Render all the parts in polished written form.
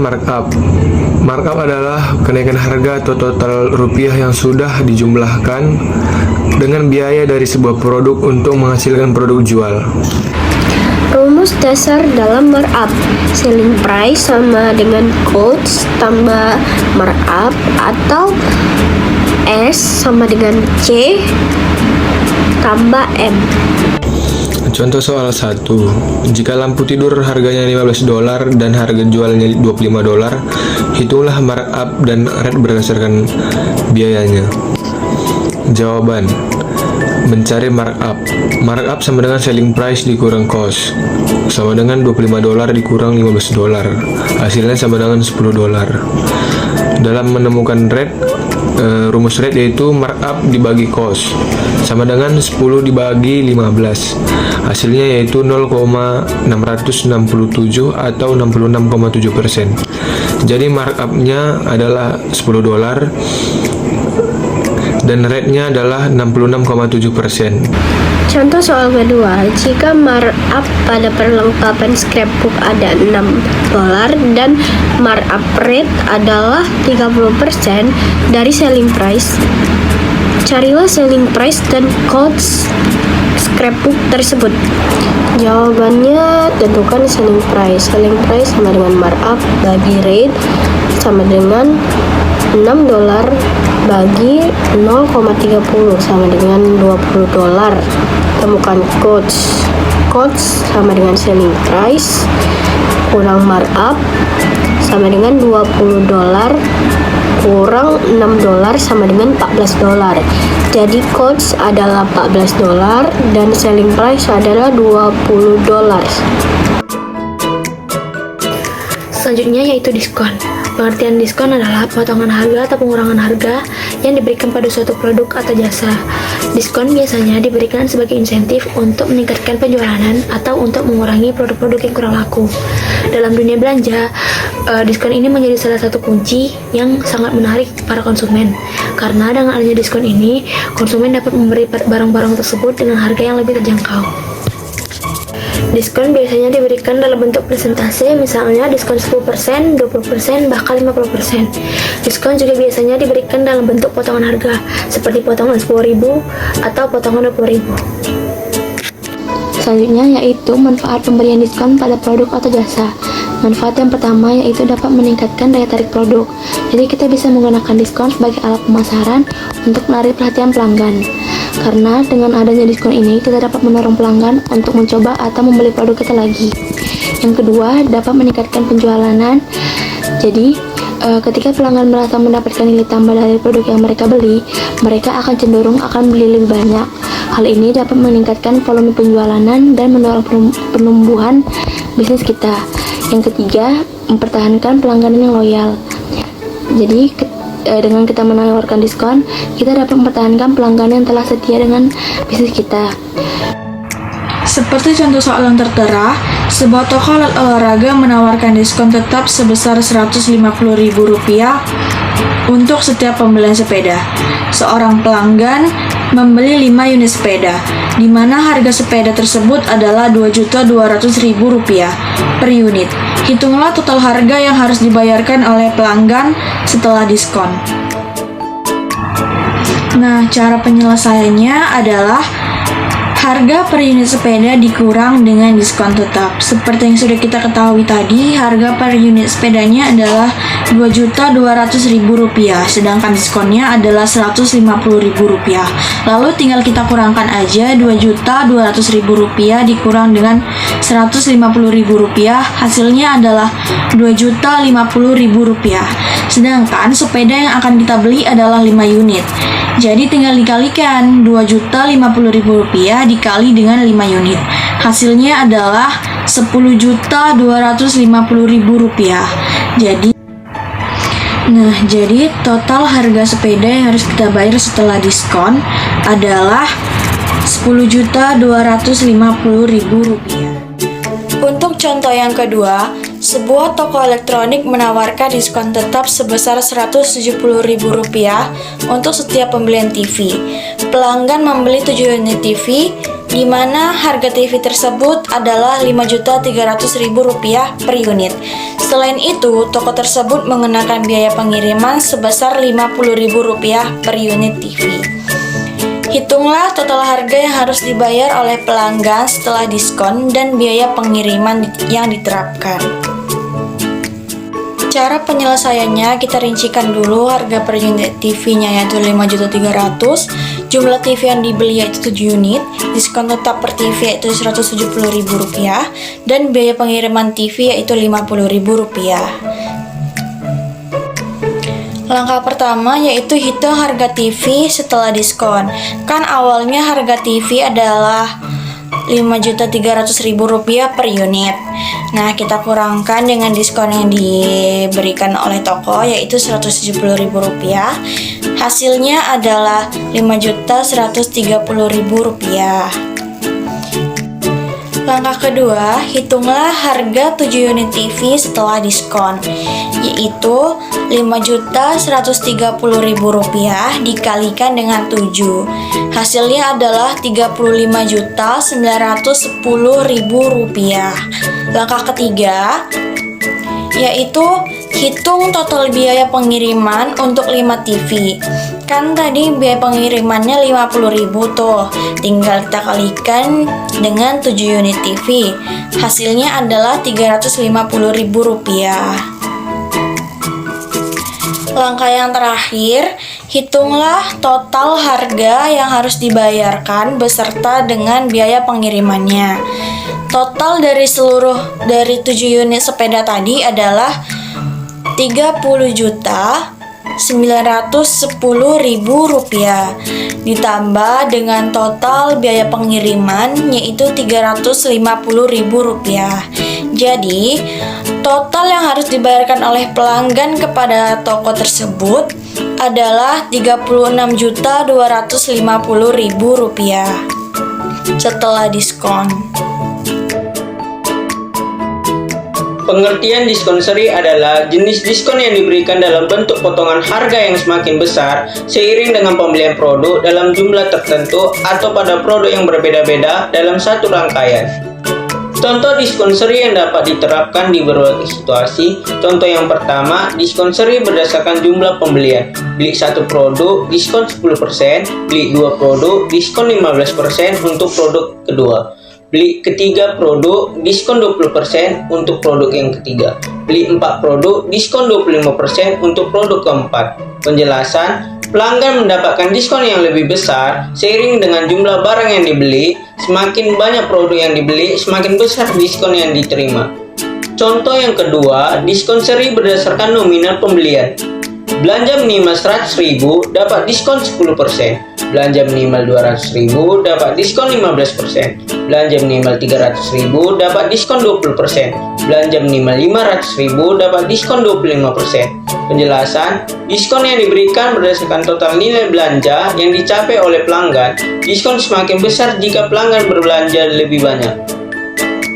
markup. Markup adalah kenaikan harga atau total rupiah yang sudah dijumlahkan dengan biaya dari sebuah produk untuk menghasilkan produk jual. Rumus dasar dalam markup: selling price sama dengan cost tambah markup, atau S sama dengan C tambah M. Contoh soal 1. Jika lampu tidur harganya $15 dan harga jualnya $25, hitunglah markup dan rate berdasarkan biayanya. Jawaban: mencari markup. Markup sama dengan selling price dikurang cost, sama dengan $25 dikurang $15. Hasilnya sama dengan $10. Dalam menemukan rate, rumus rate yaitu markup dibagi cost, sama dengan 10 dibagi 15. Hasilnya yaitu 0,667 atau 66,7%. Jadi markupnya adalah $10 dan rate-nya adalah 66,7%. Contoh soal kedua, jika markup pada perlengkapan scrapbook ada $6 dan markup rate adalah 30% dari selling price, carilah selling price dan cost scrapbook tersebut. Jawabannya, tentukan selling price. Selling price sama dengan markup bagi rate sama dengan $6 bagi 0,30 sama dengan $20. Temukan cost. Cost sama dengan selling price kurang markup sama dengan $20 kurang $6 sama dengan $14. Jadi cost adalah $14 dan selling price adalah $20. Selanjutnya yaitu diskon. Pengertian diskon adalah potongan harga atau pengurangan harga yang diberikan pada suatu produk atau jasa. Diskon biasanya diberikan sebagai insentif untuk meningkatkan penjualan atau untuk mengurangi produk-produk yang kurang laku. Dalam dunia belanja, diskon ini menjadi salah satu kunci yang sangat menarik para konsumen. Karena dengan adanya diskon ini, konsumen dapat membeli barang-barang tersebut dengan harga yang lebih terjangkau. Diskon biasanya diberikan dalam bentuk persentase, misalnya diskon 10%, 20%, bahkan 50%. Diskon juga biasanya diberikan dalam bentuk potongan harga, seperti potongan 10.000 atau potongan 20.000. Selanjutnya yaitu manfaat pemberian diskon pada produk atau jasa. Manfaat yang pertama yaitu dapat meningkatkan daya tarik produk. Jadi kita bisa menggunakan diskon sebagai alat pemasaran untuk menarik perhatian pelanggan. Karena dengan adanya diskon ini, kita dapat mendorong pelanggan untuk mencoba atau membeli produk kita lagi. Yang kedua, dapat meningkatkan penjualan. Jadi, ketika pelanggan merasa mendapatkan nilai tambah dari produk yang mereka beli, mereka akan cenderung akan beli lebih banyak. Hal ini dapat meningkatkan volume penjualan dan mendorong penumbuhan bisnis kita. Yang ketiga, mempertahankan pelanggan yang loyal. Jadi, dengan kita menawarkan diskon, kita dapat mempertahankan pelanggan yang telah setia dengan bisnis kita. Seperti contoh soal yang tertera, sebuah toko alat olahraga menawarkan diskon tetap sebesar Rp150.000 untuk setiap pembelian sepeda. Seorang pelanggan membeli 5 unit sepeda, di mana harga sepeda tersebut adalah Rp2.200.000 per unit. Hitunglah total harga yang harus dibayarkan oleh pelanggan setelah diskon. Nah, cara penyelesaiannya adalah harga per unit sepeda dikurang dengan diskon tetap. Seperti yang sudah kita ketahui tadi, harga per unit sepedanya adalah Rp2.200.000, sedangkan diskonnya adalah Rp150.000. Lalu tinggal kita kurangkan aja Rp2.200.000 dikurang dengan Rp150.000, hasilnya adalah Rp2.050.000. Sedangkan sepeda yang akan kita beli adalah 5 unit. Jadi tinggal dikalikan Rp2.050.000 dikali dengan 5 unit. Hasilnya adalah Rp10.250.000. Jadi total harga sepeda yang harus kita bayar setelah diskon adalah Rp10.250.000. Untuk contoh yang kedua, sebuah toko elektronik menawarkan diskon tetap sebesar Rp170.000 untuk setiap pembelian TV. Pelanggan membeli 7 unit TV di mana harga TV tersebut adalah Rp5.300.000 per unit. Selain itu, toko tersebut mengenakan biaya pengiriman sebesar Rp50.000 per unit TV. Hitunglah total harga yang harus dibayar oleh pelanggan setelah diskon dan biaya pengiriman yang diterapkan. Cara penyelesaiannya, kita rincikan dulu harga per unit TV-nya yaitu Rp5.300.000, jumlah TV yang dibeli yaitu 7 unit, diskon tetap per TV yaitu Rp170.000, dan biaya pengiriman TV yaitu Rp50.000. Langkah pertama yaitu hitung harga TV setelah diskon. Kan awalnya harga TV adalah Rp5.300.000 per unit. Nah, kita kurangkan dengan diskon yang diberikan oleh toko yaitu Rp170.000. Hasilnya adalah Rp5.130.000. Langkah kedua, hitunglah harga 7 unit TV setelah diskon, yaitu Rp5.130.000 dikalikan dengan 7. Hasilnya adalah Rp35.910.000. Langkah ketiga, yaitu hitung total biaya pengiriman untuk 5 TV. Kan tadi biaya pengirimannya Rp50.000 tuh, tinggal kita kalikan dengan 7 unit TV. Hasilnya adalah Rp350.000. Langkah yang terakhir, hitunglah total harga yang harus dibayarkan beserta dengan biaya pengirimannya. Total dari 7 unit sepeda tadi adalah Rp30.910.000 ditambah dengan total biaya pengiriman yaitu Rp350.000. Jadi, total yang harus dibayarkan oleh pelanggan kepada toko tersebut adalah Rp36.250.000 setelah diskon. Pengertian diskon seri adalah jenis diskon yang diberikan dalam bentuk potongan harga yang semakin besar seiring dengan pembelian produk dalam jumlah tertentu atau pada produk yang berbeda-beda dalam satu rangkaian. Contoh diskon seri yang dapat diterapkan di berbagai situasi. Contoh yang pertama, diskon seri berdasarkan jumlah pembelian. Beli 1 produk, diskon 10%, beli 2 produk, diskon 15% untuk produk kedua. Beli ketiga produk, diskon 20% untuk produk yang ketiga. Beli 4 produk, diskon 25% untuk produk keempat. Penjelasan, pelanggan mendapatkan diskon yang lebih besar seiring dengan jumlah barang yang dibeli. Semakin banyak produk yang dibeli, semakin besar diskon yang diterima. Contoh yang kedua, diskon seri berdasarkan nominal pembelian. Belanja minimal Rp100.000 dapat diskon 10%. Belanja minimal Rp200.000 dapat diskon 15%. Belanja minimal Rp300.000 dapat diskon 20%. Belanja minimal Rp500.000 dapat diskon 25%. Penjelasan, diskon yang diberikan berdasarkan total nilai belanja yang dicapai oleh pelanggan. Diskon semakin besar jika pelanggan berbelanja lebih banyak.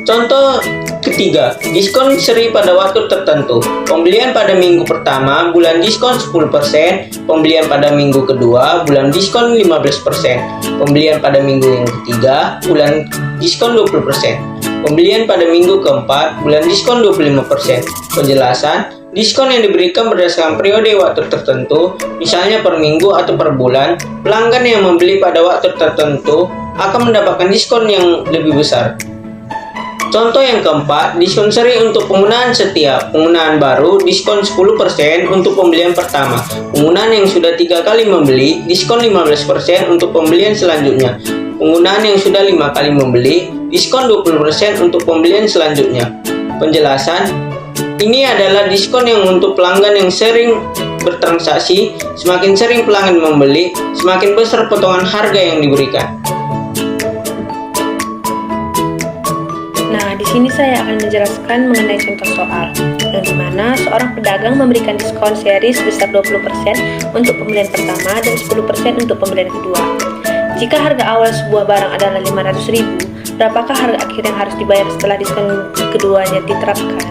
Contoh ketiga, diskon seri pada waktu tertentu. Pembelian pada minggu pertama, bulan diskon 10%. Pembelian pada minggu kedua, bulan diskon 15%. Pembelian pada minggu yang ketiga, bulan diskon 20%. Pembelian pada minggu keempat, bulan diskon 25%. Penjelasan, diskon yang diberikan berdasarkan periode waktu tertentu, misalnya per minggu atau per bulan. Pelanggan yang membeli pada waktu tertentu akan mendapatkan diskon yang lebih besar. Contoh yang keempat, diskon seri untuk penggunaan setiap. Penggunaan baru, diskon 10% untuk pembelian pertama. Penggunaan yang sudah 3 kali membeli, diskon 15% untuk pembelian selanjutnya. Penggunaan yang sudah 5 kali membeli, diskon 20% untuk pembelian selanjutnya. Penjelasan, ini adalah diskon yang untuk pelanggan yang sering bertransaksi. Semakin sering pelanggan membeli, semakin besar potongan harga yang diberikan. Nah, di sini saya akan menjelaskan mengenai contoh soal, di mana seorang pedagang memberikan diskon seri sebesar 20% untuk pembelian pertama dan 10% untuk pembelian kedua. Jika harga awal sebuah barang adalah Rp500.000, berapakah harga akhir yang harus dibayar setelah diskon keduanya diterapkan?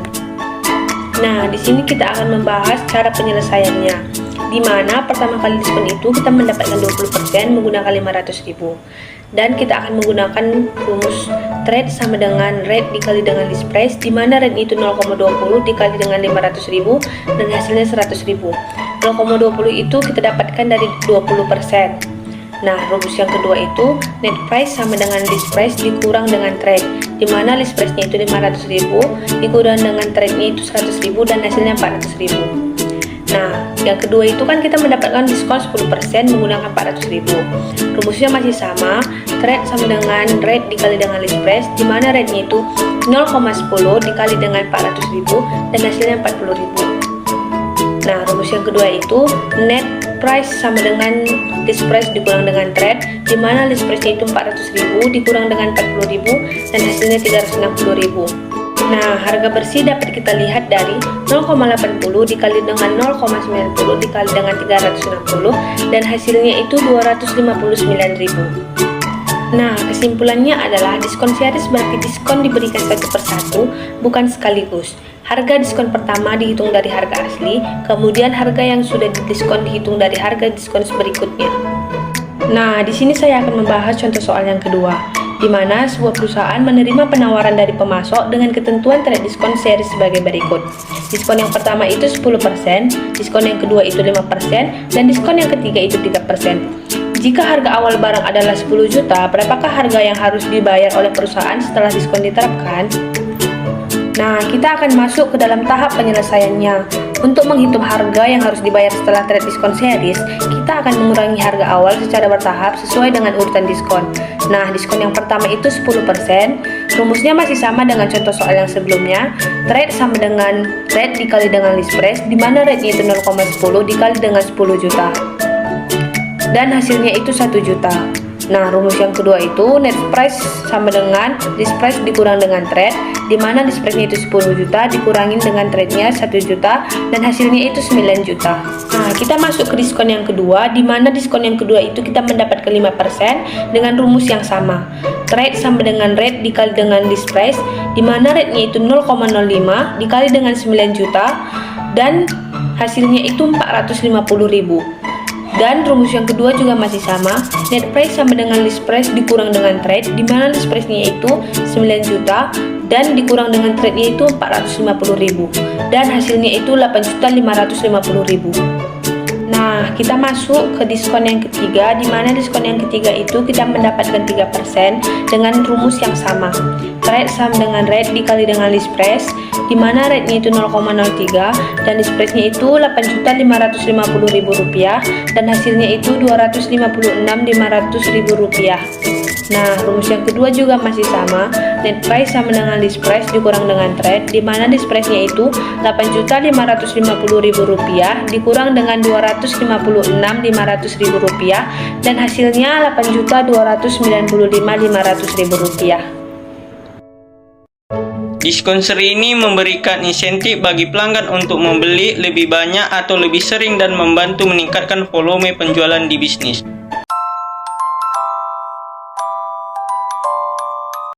Nah, di sini kita akan membahas cara penyelesaiannya. Di mana pertama kali diskon itu kita mendapatkan 20% menggunakan 500.000. Dan kita akan menggunakan rumus trade sama dengan rate dikali dengan list price, di mana rate itu 0,20 dikali dengan 500.000 dan hasilnya 100.000. 0,20 itu kita dapatkan dari 20%. Nah, rumus yang kedua itu net price sama dengan list price dikurang dengan trade, di mana list price-nya itu 500.000 dikurang dengan trade-nya itu 100.000 dan hasilnya 400.000. Nah, yang kedua itu kan kita mendapatkan diskon 10% menggunakan 400.000. Rumusnya masih sama, trade sama dengan rate dikali dengan list price, di mana rate-nya itu 0,10 dikali dengan 400.000 dan hasilnya 40.000. Nah, rumus yang kedua itu net price sama dengan list price dikurang dengan trade, di mana list price-nya itu 400.000 dikurang dengan 40.000 dan hasilnya 360.000. Nah, harga bersih dapat kita lihat dari 0,80 dikali dengan 0,90 dikali dengan 360 dan hasilnya itu 259.000. Nah, kesimpulannya adalah diskon series berarti diskon diberikan satu persatu, bukan sekaligus. Harga diskon pertama dihitung dari harga asli, kemudian harga yang sudah didiskon dihitung dari harga diskon berikutnya. Nah, di sini saya akan membahas contoh soal yang kedua, di mana sebuah perusahaan menerima penawaran dari pemasok dengan ketentuan trade diskon seri sebagai berikut. Diskon yang pertama itu 10%, diskon yang kedua itu 5%, dan diskon yang ketiga itu 3%. Jika harga awal barang adalah 10 juta, berapakah harga yang harus dibayar oleh perusahaan setelah diskon diterapkan? Nah, kita akan masuk ke dalam tahap penyelesaiannya. Untuk menghitung harga yang harus dibayar setelah trade diskon series, kita akan mengurangi harga awal secara bertahap sesuai dengan urutan diskon. Nah, diskon yang pertama itu 10%. Rumusnya masih sama dengan contoh soal yang sebelumnya. Trade sama dengan rate dikali dengan list price, di mana rate-nya itu 0,10 dikali dengan 10 juta. Dan hasilnya itu 1 juta. Nah, rumus yang kedua itu net price sama dengan list price dikurang dengan trade, di mana list price-nya itu 10 juta dikurangin dengan trade-nya 1 juta dan hasilnya itu 9 juta. Nah, kita masuk ke diskon yang kedua, di mana diskon yang kedua itu kita mendapatkan 5% dengan rumus yang sama. Trade sama dengan rate dikali dengan list price, di mana rate-nya itu 0,05 dikali dengan 9 juta dan hasilnya itu 450.000. Dan rumus yang kedua juga masih sama, net price sama dengan list price dikurang dengan trade, di mana list price-nya itu 9 juta dan dikurang dengan trade-nya itu 450.000 dan hasilnya itu 8.550.000. Nah, kita masuk ke diskon yang ketiga, di mana diskon yang ketiga itu kita mendapatkan 3% dengan rumus yang sama. Trade sama dengan rate dikali dengan list price, di mana rate-nya itu 0,03 dan list price-nya itu 8.550.000 rupiah dan hasilnya itu 256.500.000 rupiah. Nah, rumus yang kedua juga masih sama, net price sama dengan list price dikurang dengan trade, di mana list price-nya itu 8.550.000 rupiah dikurang dengan 256.500.000 rupiah dan hasilnya 8.295.500.000 rupiah. Diskon seri ini memberikan insentif bagi pelanggan untuk membeli lebih banyak atau lebih sering dan membantu meningkatkan volume penjualan di bisnis.